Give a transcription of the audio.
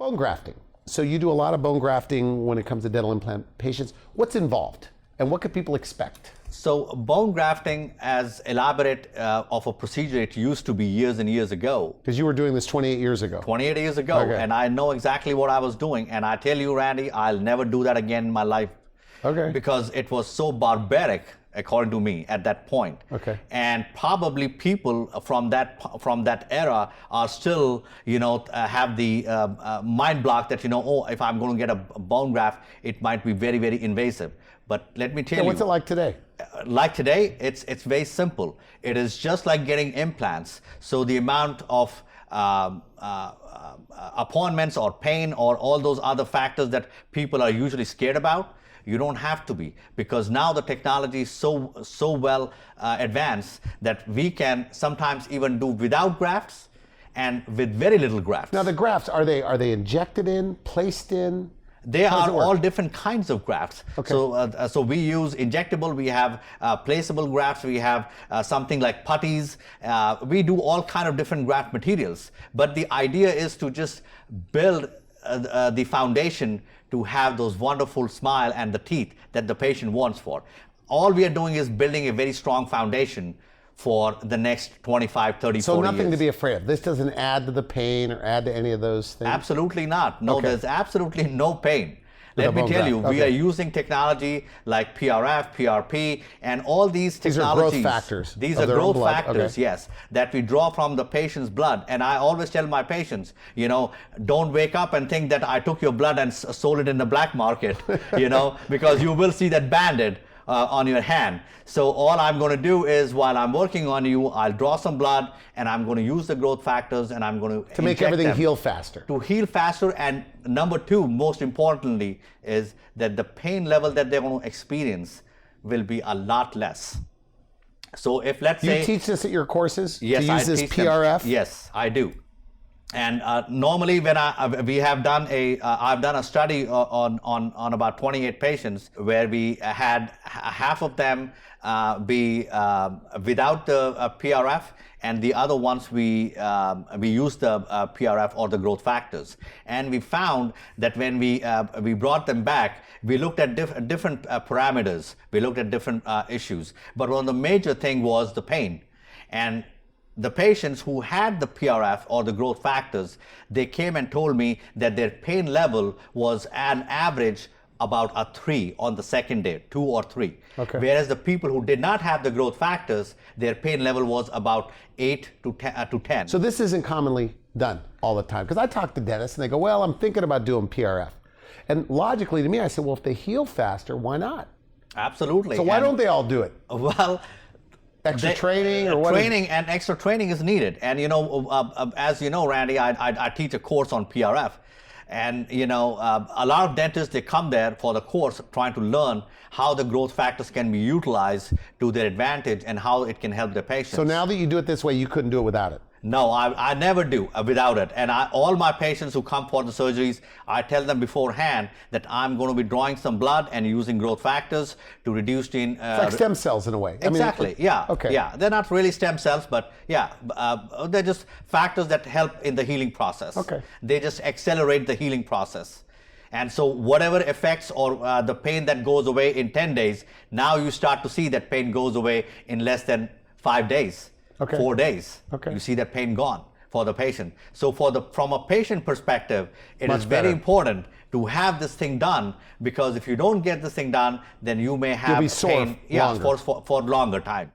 Bone grafting. So you do a lot of bone grafting when it comes to dental implant patients. What's involved and what could people expect? So bone grafting, as elaborate of a procedure it used to be years and years ago. Because you were doing this 28 years ago. 28 years ago, Okay. and I know exactly what I was doing. And I tell you, Randy, I'll never do that again in my life. Okay. Because it was so barbaric, according to me, at that point. Okay. And probably people from that era are still, have the mind block that, oh, if I'm going to get a bone graft, it might be very, very invasive. But let me tell you. What's it like today? Like today, it's very simple. It is just like getting implants. So the amount of appointments or pain or all those other factors that people are usually scared about, you don't have to be, because now the technology is so well advanced that we can sometimes even do without grafts and with very little grafts. Now the grafts, are they injected in, placed in? They are all different kinds of grafts. Okay. So we use injectable, we have placeable grafts, we have something like putties. We do all kind of different graft materials. But the idea is to just build the foundation to have those wonderful smile and the teeth that the patient wants for. All we are doing is building a very strong foundation for the next 25, 30, 40 years. So nothing to be afraid of. This doesn't add to the pain or add to any of those things? Absolutely not. No, Okay. There's absolutely no pain. Let me tell you, we are using technology like PRF, PRP, and all these technologies. These are growth factors. These are growth factors, yes, that we draw from the patient's blood. And I always tell my patients, don't wake up and think that I took your blood and sold it in the black market, because you will see that banded on your hand. So all I'm going to do is, while I'm working on you, I'll draw some blood and I'm going to use the growth factors and I'm going to make everything heal faster. To heal faster. And number two, most importantly, is that the pain level that they're going to experience will be a lot less. So if, let's say... You teach this at your courses? Yes, to use this PRF? Yes, I do. And normally, when I've done a study on about 28 patients where we had half of them be without the PRF, and the other ones we used the PRF or the growth factors. And we found that when we brought them back, we looked at different parameters. We looked at different issues. But one of the major thing was the pain. And the patients who had the PRF or the growth factors, they came and told me that their pain level was an average about a 3 on the second day, 2 or 3. Okay. Whereas the people who did not have the growth factors, their pain level was about 8 to 10. So this isn't commonly done all the time. Because I talk to dentists and they go, well, I'm thinking about doing PRF. And logically to me, I said, well, if they heal faster, why not? Absolutely. So why don't they all do it? Well, extra training or what? Training and extra training is needed. And as you know, Randy, I teach a course on PRF. And a lot of dentists, they come there for the course trying to learn how the growth factors can be utilized to their advantage and how it can help the patients. So now that you do it this way, you couldn't do it without it? No, I never do without it. And all my patients who come for the surgeries, I tell them beforehand that I'm going to be drawing some blood and using growth factors to reduce the... it's like stem cells in a way. Exactly, yeah. Okay. Yeah, they're not really stem cells, but yeah, they're just factors that help in the healing process. Okay. They just accelerate the healing process. And so whatever effects or the pain that goes away in 10 days, now you start to see that pain goes away in less than 5 days. Okay. 4 days, okay. You see that pain gone for the patient. So from a patient perspective, it Much is very better. important to have this thing done, because if you don't get this thing done, then you may have You'll be sore pain longer. for longer time.